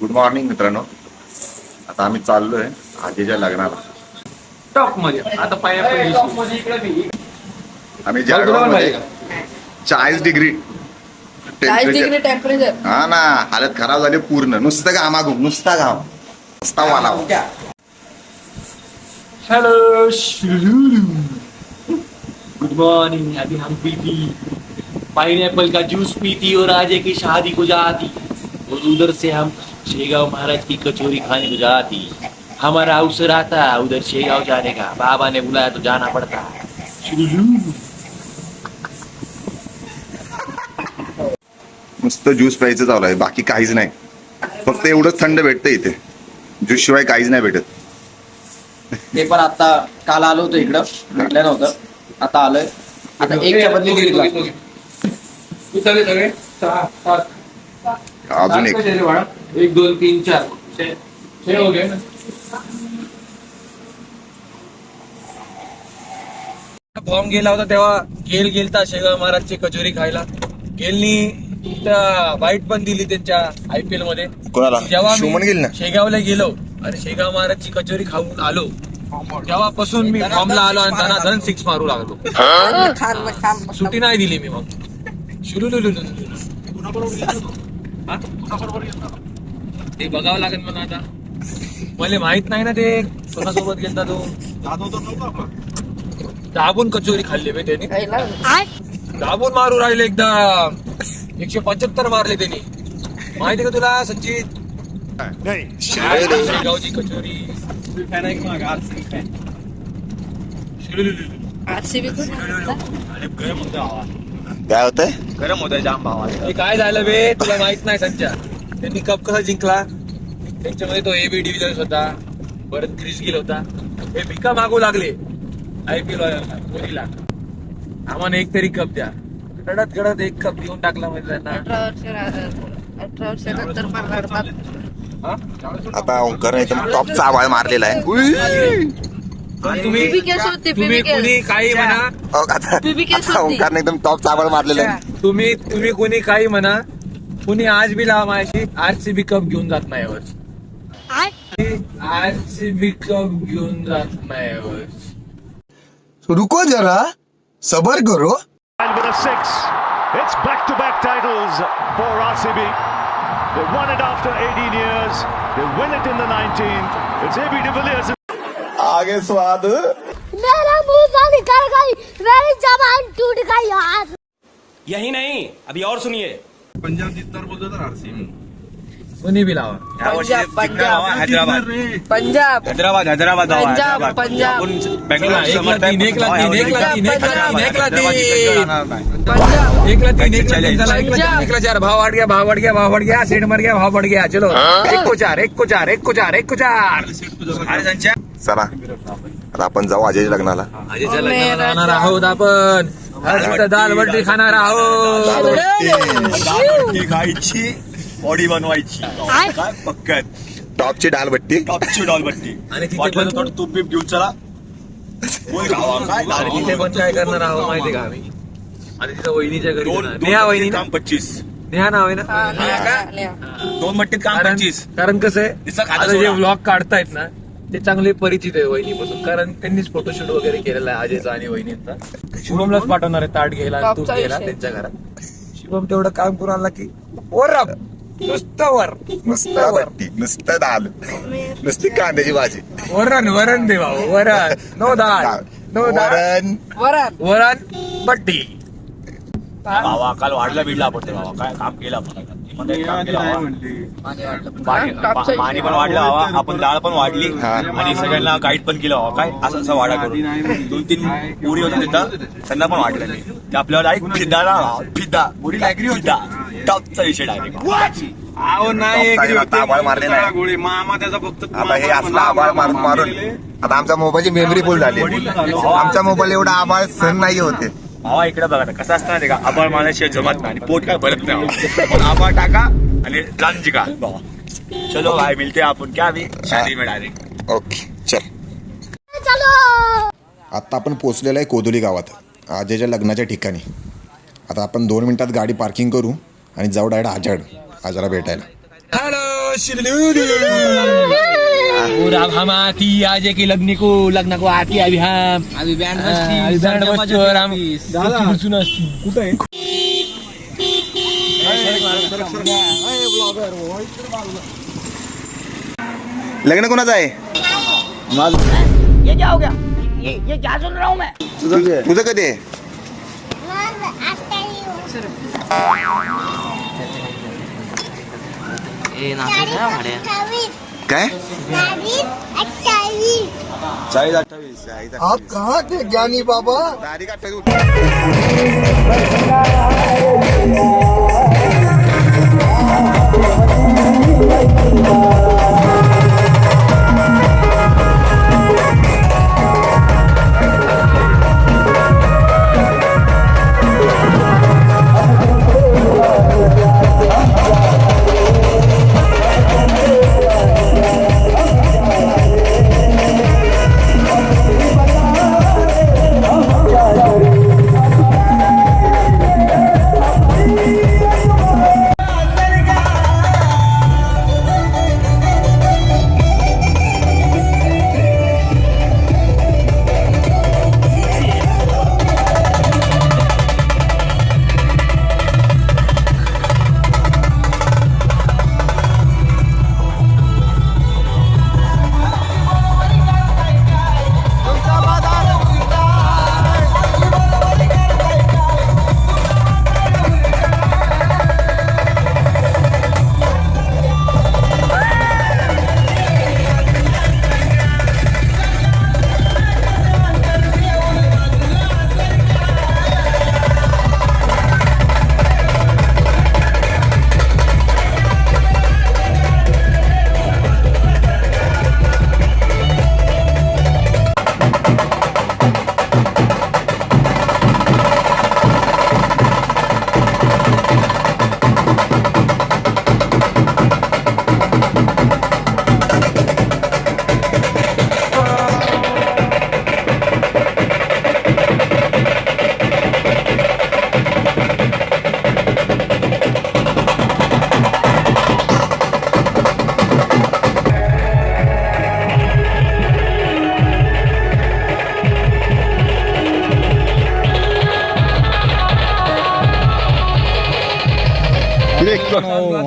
Good morning मित्रांनो. आता आम्ही चाललोय आजीच्या लग्नाला. टॉप मध्ये आता आम्ही जळगावमध्ये 40 डिग्री टेम्परेचर. हा ना, हालत खराब झाली पूर्ण. नुसतं घामाघूम, नुसता घाम, नुसता वाला. Hello good morning. अभी हम पीती पाइनएप्पल का जूस पीती और आजे की शादी को जाती और उधर से हम शेगांव महाराज की कचौरी खाने को जाती. हमारा अवसर आता उधर शेगांव जाने का. बाबा ने बुलाया तो जाना पड़ता. नुसतं ज्यूस प्यायचं चालू आहे, बाकी काहीच नाही. फक्त एवढंच थंड भेटतं इथे. ज्यूस शिवाय काहीच नाही भेटत. ते पण आता काल आलो होतो इकडं, भेटलं नव्हतं. आता आलोय. आता एकच्या बदली दीड ग्लास. अजून एक. 1 2 3 4 6 हो गए ना. बॉम्ब गेला होता तेव्हा गेलता शेगाव महाराजची कचोरी खायला. गेलनी वाईट पण दिली त्यांच्या IPL मध्ये. कोणाला? जेव्हा शुभमन गिल ना? मी शेगावला गेलो आणि शेगाव महाराजची कचोरी खाऊन आलो तेव्हापासून मी फॉर्मला आलो आणि त्यांना धन 6 मारू लागलो. सुट्टी नाही दिली मी. मग ते बघावं लागेल मला आता. मला माहित नाही ना ते कोणासोबत गेलता तो. दाबून कचोरी खाल्ली मी त्यांनी. दाबून मारू राहिले एकदम. 175 मारले त्यांनी. माहिती का तुला सचिन? शेगावची कचोरी. गरम होतं हवा. काय होतंय? गरम होतंय जाम भावा. काय झालं बे तुला माहित नाही संच्या. त्यांनी कप कसा जिंकला. त्यांच्यामध्ये तो AB डिव्हिलियर्स होता, परत क्रिस गिल होता. हे भिका मागू लागले IPL कोहलीला. आम्हाला एक तरी कप द्या. गडत गडत एक कप देऊन टाकला म्हणजे त्यांना. 18 वर्षानंतर मारतात. आता ओंकार एकदम टॉपचा आवाज मारलेला आहे. तुम्ही कुणी काही म्हणा. आता ओंकारने एकदम टॉपचा आवाज मारलेला आहे. तुम्ही कुणी काही म्हणा, कुणी आज बी लावा माझी RCB कप घेऊन जात नाही यावर्षी. RCB कप घेऊन जात नाही यावर्षी. रुको जरा, सबर करो. And with a 6, it's back-to-back titles for RCB. They won it after 18 years. They win it in the 19th. It's AB de Villiers. आगे स्वाद. मेरा मुंह से निकल गई, मेरी जबान टूट गई यार. यही नहीं, अभी और सुनिए. पंजाब जिंकणार बोलतो तर RCB. कुणी बी लावा. पंजाब हैदराबाद पंजाब हैदराबाद हैदराबाद पंजाब पंजाब बेंगलोर भाव वाढ गया सेट मर गया भाव बढ़ गया. चलो 1 को 4. चला आता आपण जाऊ अजयच्या लग्नाला. आजीच्या लग्नाला जाणार आहोत आपण. आज दाल बट्टी खाणार आहोत. खायची बॉडी बनवायची काय पक्कत. टॉपची डालबट्टी. टॉपची डॉलबट्टी आणि तिथे वाटलं पण तर थोडं तूप बीप घेऊन चला. आणि तिथे पण काय करणार आहोत माहितीये का आम्ही. आणि तिथं वहिनीच्या घरी जाणार. नेहा वहिनी ना? काम 25. नेहा नाव आहे ना. 2 मट्टीत काम 25. कारण कसं आहे तिचं खातं आता जे सोडा. व्लॉग काढतायत ना ते चांगले परिचित आहे वहिनीपासून. कारण त्यांनीच फोटोशूट वगैरे केलेला आहे अजयचा आणि वहिनीचा. शुभमलाच पाठवणार आहे ताट घ्यायला, तूप टॉपचा घ्यायला विषय. त्यांच्या घरात. शुभम तेवढं काम करून आला की वर नुसतं वर नुसतं बट्टी, नुसतं दाल, नुसती कांद्याची भाजी. वरण दे भाऊ. वरण नो दाल नो दाल वरण. वरण वरण बट्टी. भावा काल वाढला बिडला आपण ते भावा काय काम केलं आपण. काम केलं भावा. पाणी पण वाढलं हवा. आपण डाळ पण वाढली हा. आणि सगळ्यांना गाईड पण केलं हवा. काय असं असं वाडा करून 2-3 पुरी होत्या तिथं त्यांना पण वाटलं नाही. ते आपल्याला डायरेक्ट फिदा फिदा टॉपचा विषय डायरेक्ट. टॉपचा आवाज मारलेला आहे. मामा त्याचा फक्त आता हे असला आवाज मारून आता आमच्या मोबाईलची मेमरी फुल झाली. आमच्या मोबाईल एवढा आवाज सहन नाही होते. भावा इकडे बघा कसं असतं ना का आभाळ मारण्याशिवाय जमत नाही आणि पोट काय भरत नाही. पण आभाळ टाका आणि जान जिका भावा. चलो भाई मिलते आपण क्या अभी शादी में डायरेक्ट. ओके चल. चलो. आता आपण पोहोचलेलो आहे कोदोली गावात अजयच्या लग्नाच्या ठिकाणी. आता आपण 2 मिनिटात गाडी पार्किंग करू आणि जाऊ डायरेक्ट आजाला भेटायला. हॅलो पूरा हम आती आज की लग्न को आती अभी हम अभी बँड अभी बँड बजती और हम सुन कुठे लग्न कोणाचं आहे? ये क्या हो गया ये क्या सुन रहा हूँ मैं तुझं कधी आहे? काय 40-28 आप कहाँ थे ज्ञानी बाबा? तारीख 28.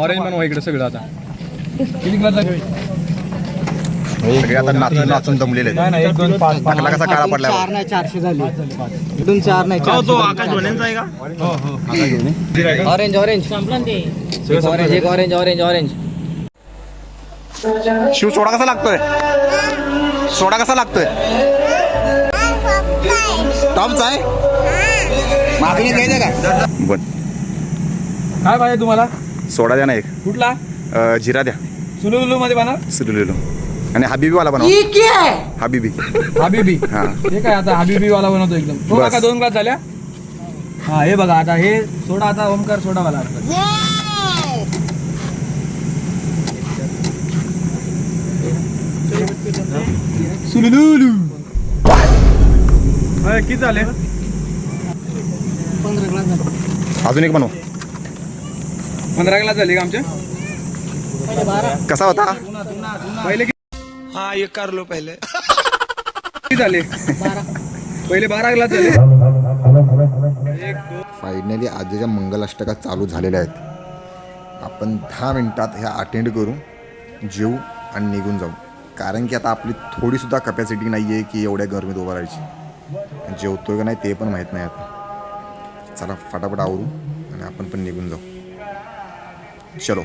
ऑरेंज बनवा इकडे सगळं आता किती ग्लास सगळे आता नाचून नाचून जमलेले आहेत. नाही 1 2 5 टाकला कसा काळा पडला चार नाही 400 झाले इथून 4 नाही तो आकाश धोनेचा आहे का? ऑरेंज ऑरेंज एक ऑरेंज ऑरेंज ऑरेंज शिव सोडा कसा लागतोय? सोडा कसा लागतोय? टॉपचा आहे? मागणी घ्यायचं का? बर काय पाहिजे तुम्हाला? सोडा द्या ना एक. कुठला? जिरा द्या. सुलुलुलू मध्ये बनव. सुलुलुलू आणि हबीबी वाला बनव. हबीबी हबीबी हा हे काय आता हबीबी वाला बनवतो एकदम. तो बस. काका 2 ग्लास झाल्या. हा हे बघा आता हे सोडा आता ओमकार सोडा वाला सुलुलुलू किती झाले? 15 ग्लास झाले. अजून एक बनव. 15 ग्लास झाले का आमचे? कसा होता? पहिले हा ये कर लो पहिले. किती झाले? पहिले 12 ग्लास झाले. फायनली आजच्या मंगलाष्टका चालू झालेल्या आहेत. आपण 10 मिनिटात ह्या अटेंड करू, जेवू आणि निघून जाऊ. कारण की आता आपली थोडीसुद्धा कपॅसिटी नाही आहे की एवढ्या गरमीत उभं राहायची. जेवतोय का नाही ते पण माहीत नाही आता. चला फटाफट आवरू आणि आपण पण निघून जाऊ. चलो.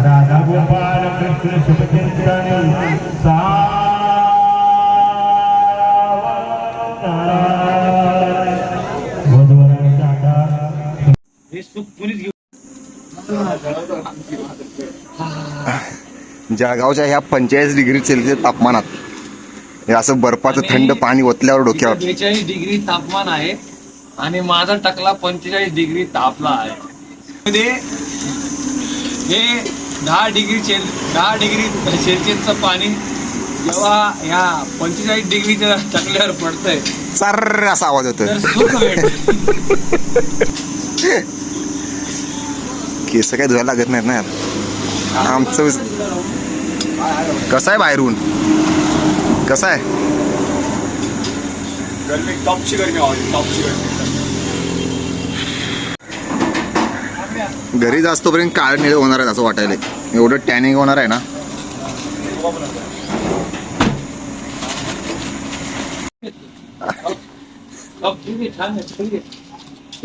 राधा गोपाल कृष्ण शुभचिंतन जळगावच्या ह्या 45 डिग्री सेल्सिअस तापमानात हे असं बर्फाचं थंड पाणी ओतल्यावर डोक्यावर 42 डिग्री तापमान आहे आणि माझा टकला 45 डिग्री तापला आहे. म्हणजे हे 10 डिग्री सेल्सिअसचं पाणी जेव्हा ह्या 45 डिग्रीच्या टकल्यावर पडतंय सर असा आवाज येतोय. तर सुख भेटतं. केस काय धुवायला लागत नाहीत ना यार. आमचं कसं आहे बाहेरून, कसं आहे गर्मी, टॉपची गर्मी आवडली, टॉपची गर्मी. घरी जास्तपर्यंत काळ निळे होणार आहे असं वाटायला. एवढं टॅनिंग होणार आहे ना.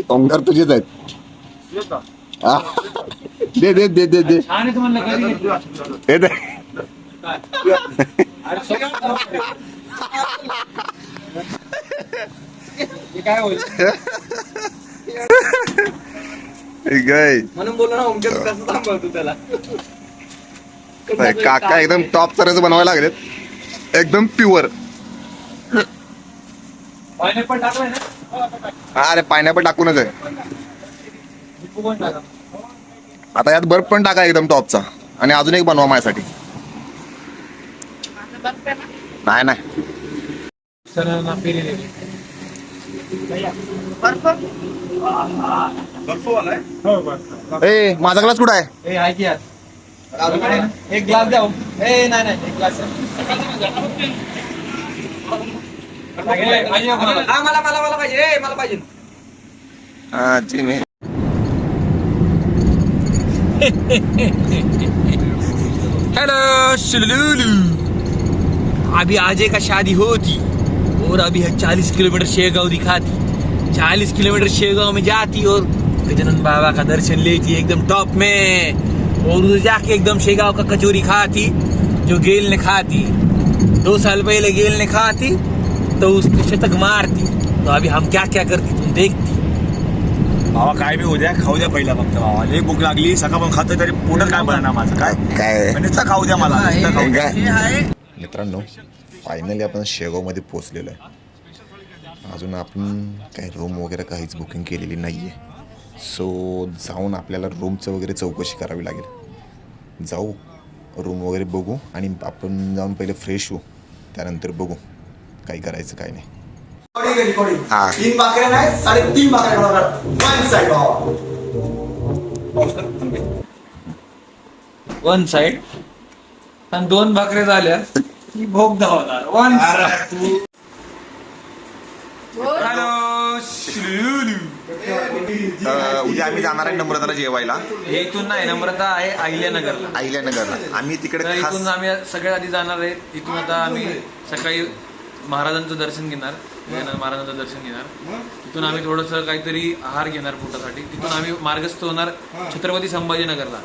ओंकार तुझेच आहेत. हा. दे दे दे दे दे छान आहे तुम्हाला कधी घेतलं? हे दे. हे काय होईल गाय म्हणून बोललो ना ओमकार कसं सांभाळतो त्याला. काका एकदम टॉप तऱ्हेचं बनवायला लागलेत. एकदम प्युअर. पायनॅपल टाकलाय ना? अरे पायनॅपल टाकूनच आहे. लिंबू पण टाका. आता यात बर्फ पण टाका एकदम टॉपचा. आणि अजून एक बनवा माझ्यासाठी. नाही नाही सरांना फेरी दिली. ए माझा ग्लास कुठं आहे. ए आहे की यार एक ग्लास द्या. ए नाही नाही एक ग्लास मला पाहिजे, मला पाहिजे. हा जी मी हेलो शुलुलु. अभी आजे का शादी होती और अभी 40 किलोमीटर शेगांव दिखाती. 40 किलोमीटर शेगांव में जाती और गजानन बाबा का दर्शन लेती एकदम टॉप में. और उधर जाके एकदम शेगांव का कचौरी खाती जो गेल ने खाती. 2 साल पहले गेल ने खाती तो उसने शतक मारती. तो अभी हम क्या क्या करती तुम देखती. बाबा काय बी उद्या खाऊ द्या पहिला फक्त. बाबा लई भूक लागली, सकाळ पण खातोय तरी पोटात काय बनणार माझं. काय काय नुसतं खाऊ द्या मला, नुसतं खाऊ द्या. मित्रांनो फायनली आपण शेगावमध्ये पोहोचलेलो आहे. अजून आपण काही रूम वगैरे काहीच बुकिंग केलेली नाही आहे. सो जाऊन आपल्याला रूमचं वगैरे चौकशी करावी लागेल. जाऊ रूम वगैरे बघू आणि आपण जाऊन पहिले फ्रेश होऊ. त्यानंतर बघू काय करायचं काय नाही. हा 3 भाकऱ्या नाही 3.5 भाकऱ्या बनवणार. वन साइड भावा. वन साइड आणि 2 भाकऱ्या झाल्या की भोग धावणार. वन हॅलो उद्या आम्ही जाणार आहे नम्रताला जेवायला. हे इथून नाही नम्रता आहे अहिल्यानगरला. अहिल्यानगरला. आम्ही तर तिकडे इथून आम्ही सगळ्यात आधी जाणार आहे. इथून आता आम्ही सकाळी महाराजांचं दर्शन घेणार. महाराजांचं दर्शन घेणार. तिथून आम्ही थोडंसं काहीतरी आहार घेणार पोटासाठी. तिथून आम्ही मार्गस्थ होणार छत्रपती संभाजीनगरला.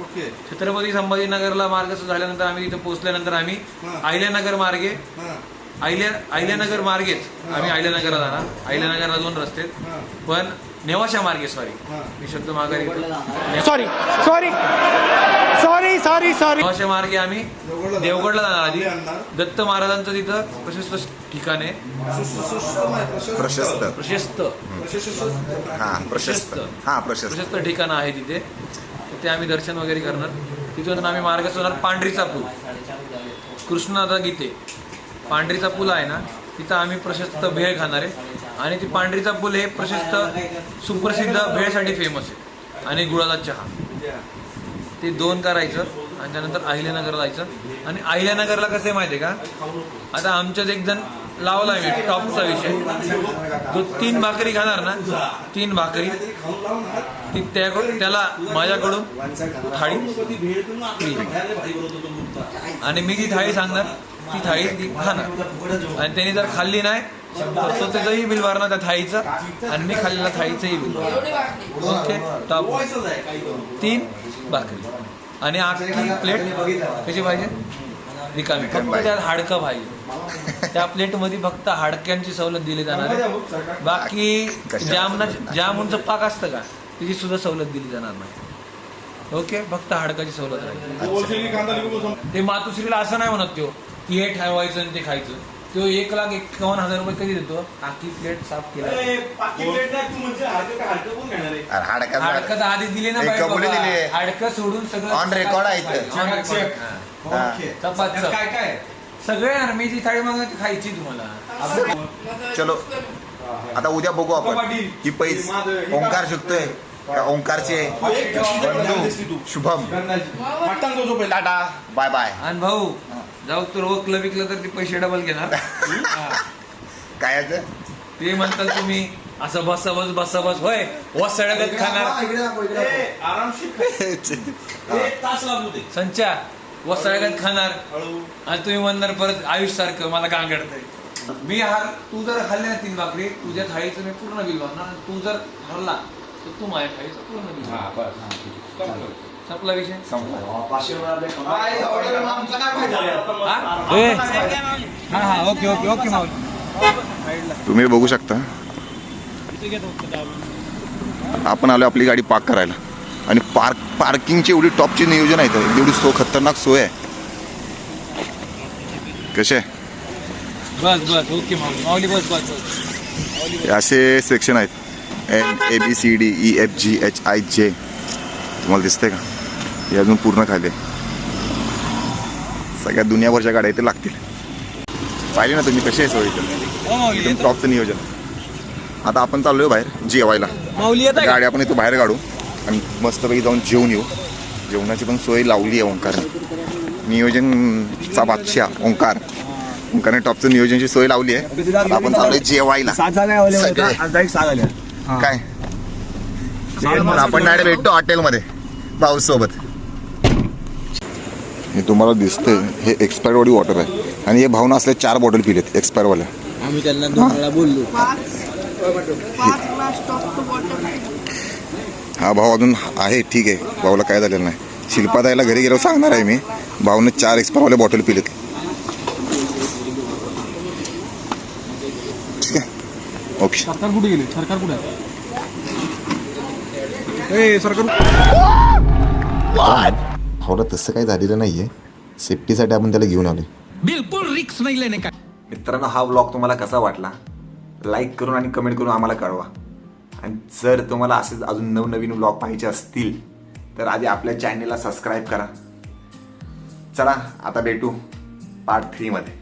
छत्रपती संभाजीनगरला मार्गस्थ झाल्यानंतर आम्ही तिथे पोहोचल्यानंतर आम्ही अहिल्यानगर मार्गेच आम्ही अहिल्यानगरला जाणार. अहिल्यानगरला 2 रस्ते पण नेवाशा मार्गे मी शब्द माघारी घेतो. नेवाशा मार्गे आम्ही देवगडला जाणार. आधी दत्त महाराजांचं तिथं प्रशस्त ठिकाण आहे. प्रशस्त ठिकाण आहे तिथे. तिथे आम्ही दर्शन वगैरे करणार. तिथून आम्ही मार्गस्थ होणार पांढरीचा पूल. कृष्णनाथ गीते पांढरीचा पूल आहे ना तिथं आम्ही प्रशस्त भेळ खाणार आहे. आणि ती पांढरीचा पूल हे प्रशस्त सुप्रसिद्ध भेळसाठी फेमस आहे. आणि गुळाचा चहा. ते 2 करायचं आणि त्यानंतर अहिल्यानगरला जायचं. आणि अहिल्यानगरला कसं आहे माहिती आहे का, आता आमच्यात एक जण लावला मी टॉपचा विषय. जो 3 भाकरी खाणार ना 3 भाकरी ती त्याला माझ्याकडून थाळी फ्री. आणि मी जी थाळी सांगणार ती थाळी ती खाणार. आणि त्यांनी जर खाल्ली नाही तर तो त्याचंही बिल भरणार त्या थाळीचं आणि मी खाल्लेल्या थाळीचंही बिल भरणार. ओके टॉप 3 भाकरी आणि आखी प्लेट कशी पाहिजे रिकामी. फक्त त्यात हाडकं पाहिजे. त्या प्लेटमध्ये फक्त हाडक्यांची सवलत दिली जाणार आहे. बाकी जामुनचं पाक असतं का तिची सुद्धा सवलत दिली जाणार नाही. ओके फक्त हाडकाची सवलत राहील. ते मातोश्रीला असं नाही म्हणत तो की हे ठरवायचं आणि ते खायचं. तो 1,51,000 रुपये कधी देतो? टाकी प्लेट साफ केला. हाडकं तर आधीच दिले ना बाई कबुली बाबा. दिली. हाडकं सोडून सगळं ऑन रेकॉर्ड आहे इथं. On record. हा. चपात काय सगळे आर्मीची थाळी मागायची खायची तुम्हाला. चलो आता उद्या बघू आपण ही पैस ओंकार शिकतोय का ओंकारचे बंधू शुभम. Tata bye bye. आणि भाऊ जाऊ तर वकलं विकलं तर ते पैसे डबल घेणार. काय ते म्हणतात तुम्ही असं बस होय वसळगत खाणार. संचा वसळगत खाणार आणि तुम्ही म्हणणार परत आयुष सारखं मला गांगडतंय. मी तू जर खाल्ले ना 3 भाकरी तुझ्या थाळीचं मी पूर्ण बिल भरणार. तू जर हरला तर तू माझ्या थाळीचं पूर्ण बिल. संपला विषय. ओके माऊली. तुम्ही बघू शकता आपण आलो आपली गाडी पार्क करायला आणि पार्किंगची एवढी टॉपची नियोजन आहे एवढी खतरनाक सोय आहे. कसे बस ओके माऊली बस. असे सेक्शन आहेत ABCDEFGHIJ. तुम्हाला दिसते का? हे अजून पूर्ण खाली सगळ्या दुनियाभरच्या गाड्या इथे लागतील. पाहिले ना तुम्ही कसे आहे सोय एकदम टॉपचं नियोजन. आता आपण चाललोय बाहेर जेवायला. गाडी आपण इथं बाहेर काढू आणि मस्तपैकी जाऊन जेवून येऊ. जेवणाची पण सोय लावली आहे ओंकारने. नियोजनचा बादशाह ओंकारने टॉपचं नियोजनची सोय लावली आहे. आपण चाललोय जेवायला. काय आपण डायरेक्ट भेटतो हॉटेलमध्ये भाऊ सोबत. हे तुम्हाला दिसतंय हे एक्सपायरवाडी वॉटर आहे आणि हे भावना असल्या 4 बॉटल पिलेत एक्सपायरवाल्या. आम्ही त्यांना 2 वेळा बोललो. हा भाऊ अजून आहे ठीक आहे. भाऊला काय झालेलं नाही. शिल्पाताईला घरी गेल्यावर सांगणार आहे मी. भाऊने 4 एक्सपायरवाल्या बॉटल पिलेत. ठीक आहे ओके. सरकार कुठे गेले? सरकार कुठे भाऊला तसं काही झालेलं नाहीये. सेफ्टीसाठी आपण त्याला घेऊन आलोय. बिलकुल रिक्स नाही लेने का. मित्रांनो हा व्लॉग तुम्हाला कसा वाटला लाईक करून आणि कमेंट करून आम्हाला कळवा. आणि जर तुम्हाला असेच अजून नवनवीन व्लॉग पाहिजे असतील तर आधी आपल्या चॅनेलला सबस्क्राईब करा. चला आता भेटू पार्ट 3 मध्ये.